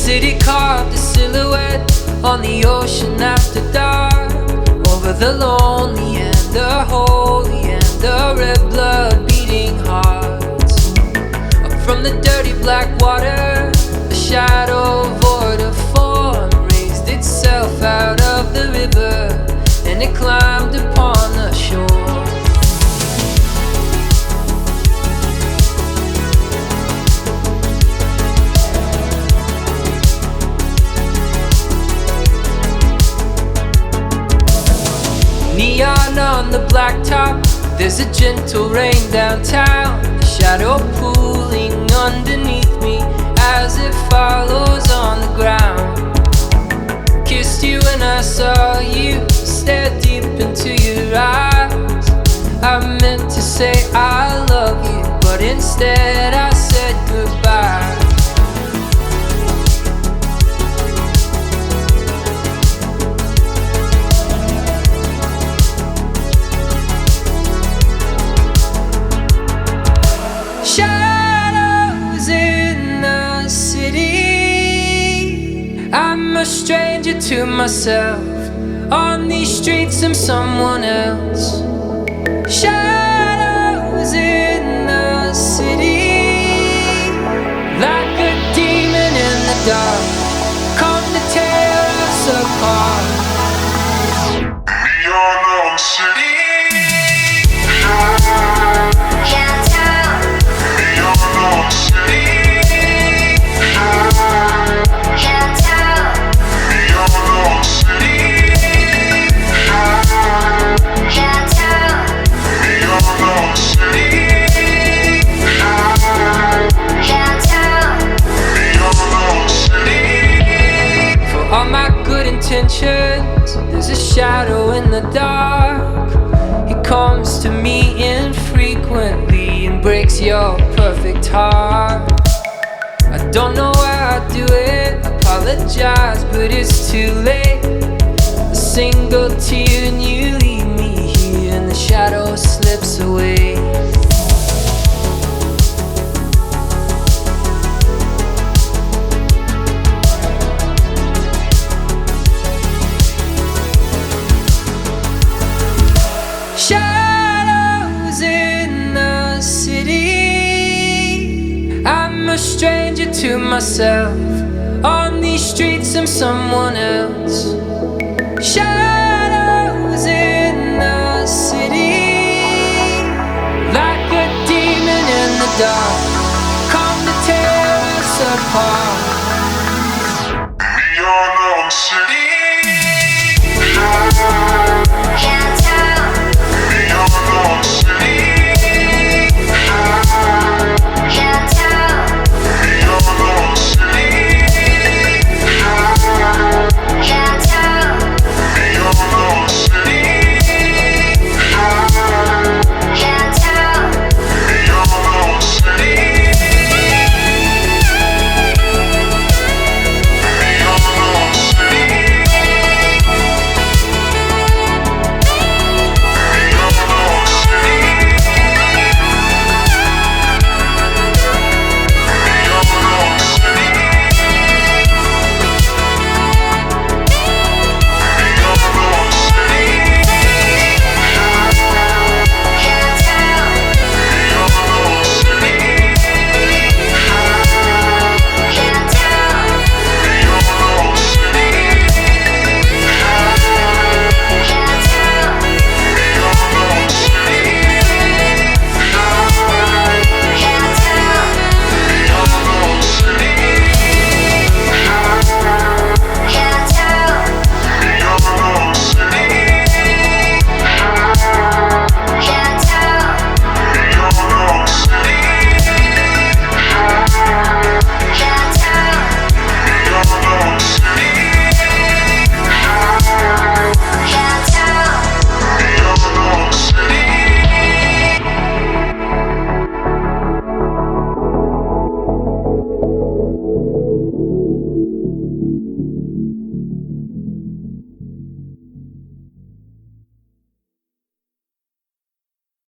city carved a silhouette on the ocean after dark, over the lonely and the holy and the red blood beating hearts. Up from the dirty black water, the shadow void of form raised itself out of the river, and it climbed upon the shore. Neon on the blacktop, there's a gentle rain downtown, the shadow pooling underneath me as it follows on the ground. Kissed you when I saw you, stared deep into your eyes. I meant to say I love you, but instead I said goodbye. Shadows in the city, I'm a stranger to myself. On these streets I'm someone else. Shadows in the city, like a demon in the dark, come to tear us apart. Neon City. Intentions, there's a shadow in the dark. He comes to me infrequently and breaks your perfect heart. I don't know why I do it, apologize, but it's too late. A single tear and you leave me here, and the shadow slips away. Shadows in the city, I'm a stranger to myself. On these streets I'm someone else. Shadows